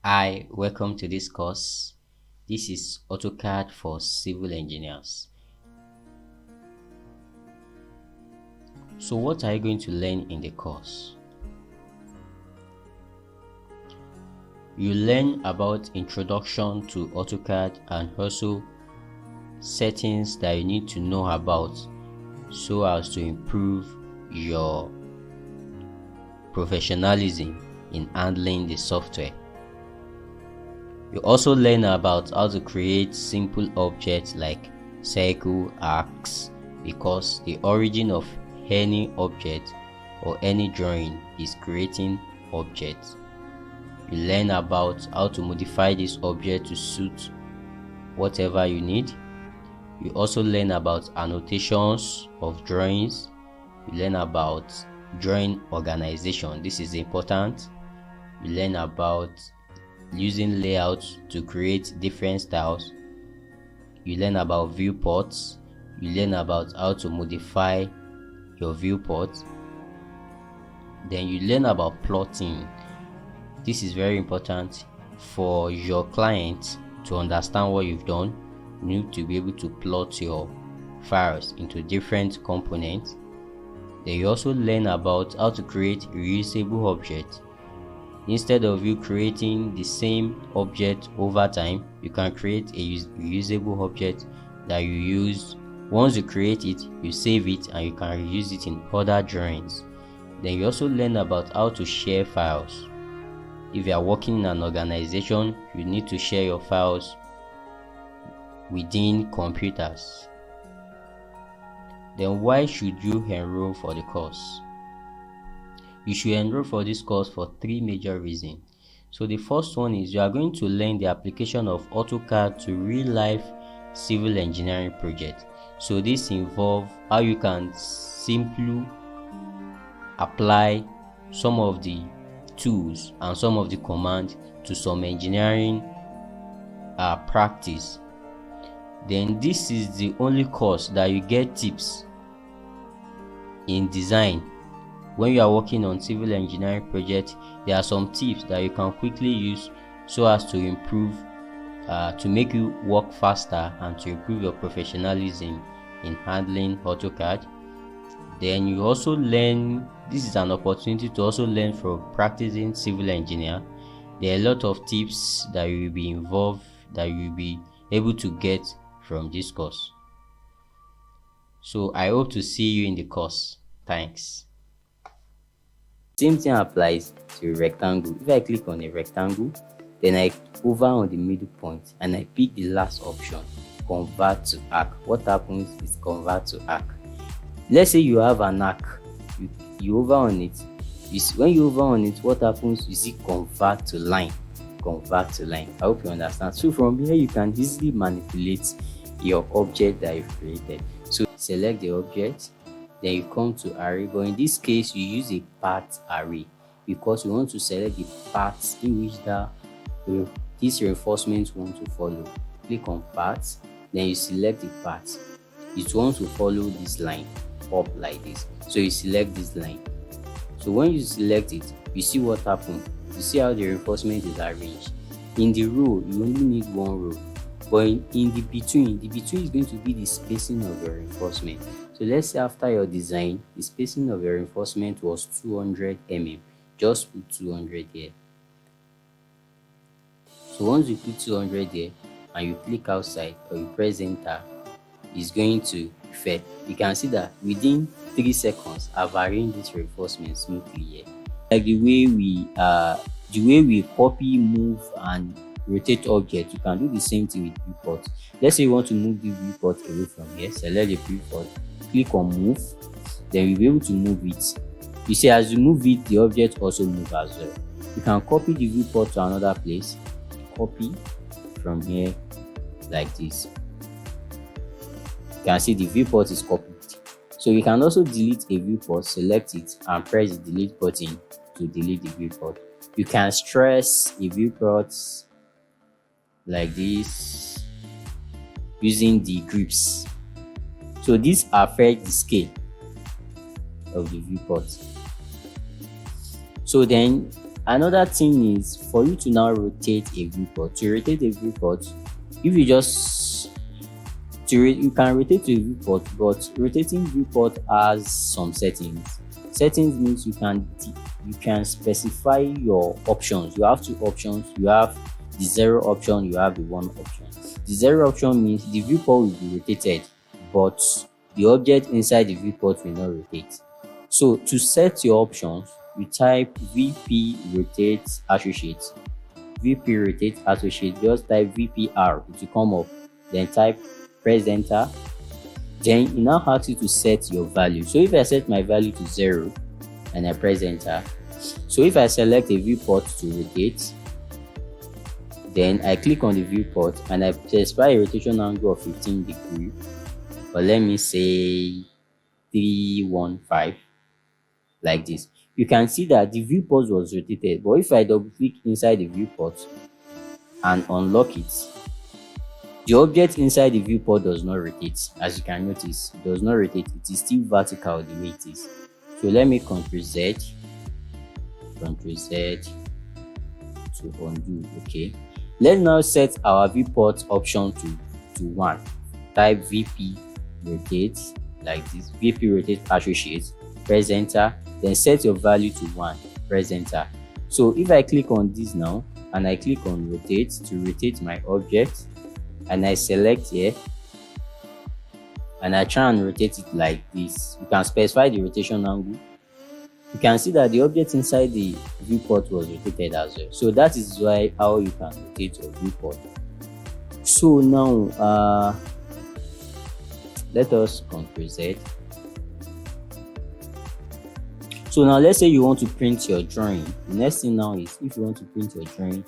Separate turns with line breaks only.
Hi, welcome to this course. This is AutoCAD for civil engineers. So what are you going to learn in the course? You learn about introduction to AutoCAD and also settings that you need to know about so as to improve your professionalism in handling the software. You also learn about how to create simple objects like circle, arcs, because the origin of any object or any drawing is creating objects. You learn about how to modify this object to suit whatever you need. You also learn about annotations of drawings. You learn about drawing organization. This is important. You learn about using layouts to create different styles. You learn about viewports. You learn about how to modify your viewport. Then you learn about plotting. This is very important for your client to understand what you've done. You need to be able to plot your files into different components. Then you also learn about how to create reusable objects. Instead of you creating the same object over time, you can create a reusable object that you use. Once you create it, you save it and you can reuse it in other drawings. Then you also learn about how to share files. If you are working in an organization, you need to share your files within computers. Then why should you enroll for the course? You should enroll for this course for three major reasons. So the first one is you are going to learn the application of AutoCAD to real-life civil engineering projects. So this involves how you can simply apply some of the tools and some of the commands to some engineering practice. Then this is the only course that you get tips in design. When you are working on civil engineering project, there are some tips that you can quickly use so as to improve, to make you work faster and to improve your professionalism in handling AutoCAD. Then you also learn, this is an opportunity to also learn from practicing civil engineer. There are a lot of tips that you will be involved, that you will be able to get from this course. So I hope to see you in the course. Thanks. Same thing applies to a rectangle. If I click on a rectangle, then I hover on the middle point and I pick the last option, convert to arc. What happens is convert to arc. Let's say you have an arc, you hover on it. When you hover on it, what happens? You see convert to line. Convert to line. I hope you understand. So from here, you can easily manipulate your object that you've created. So select the object. Then you come to array, but in this case you use a path array because you want to select the paths in which this reinforcement want to follow. Click on path, then you select the path. It wants to follow this line up like this, so you select this line. So when you select it, you see what happens. You see how the reinforcement is arranged. In the row, you only need one row, but in the between is going to be the spacing of your reinforcement. So let's say after your design, the spacing of your reinforcement was 200 mm. Just put 200 here. So once you put 200 here and you click outside or you press enter, it's going to fit. You can see that within 3 seconds, I've arranged this reinforcement smoothly here. Like the way we copy, move, and rotate objects, you can do the same thing with viewport. Let's say you want to move the viewport away from here. Select the viewport, click on move, then you'll be able to move it. You see, as you move it, the object also moves as well. You can copy the viewport to another place. Copy from here like this. You can see the viewport is copied. So you can also delete a viewport. Select it and press the delete button to delete the viewport. You can stress a viewport like this using the grips. So this affects the scale of the viewport. So then Another thing is for you to now rotate a viewport. To rotate a viewport, if you just you can rotate a viewport, but rotating viewport has some settings. Settings means you can specify your options. You have two options. You have the 0 option, you have the 1 option. The 0 option means the viewport will be rotated, but the object inside the viewport will not rotate. So to set your options, you type VP rotate associate. VP rotate associate, just type VPR, it will come up. Then type press enter. Then it now asks you to set your value. So if I set my value to 0 and I press enter, so if I select a viewport to rotate, then I click on the viewport and I specify a rotation angle of 15 degrees, but let me say 315, like this. You can see that the viewport was rotated, but if I double click inside the viewport and unlock it, the object inside the viewport does not rotate. As you can notice, it does not rotate. It is still vertical the way it is. So let me Ctrl Z to undo. Okay, let's now set our viewport option to 1. Type VP rotate, like this. VP rotate associate, press enter, then set your value to 1, press enter. So if I click on this now and I click on rotate to rotate my object, and I select here and I try and rotate it like this, you can specify the rotation angle. You can see that the object inside the viewport was rotated as well. So that is why how you can rotate your viewport. So now let us Ctrl Z. So now let's say you want to print your drawing. The next thing now is, if you want to print your drawing,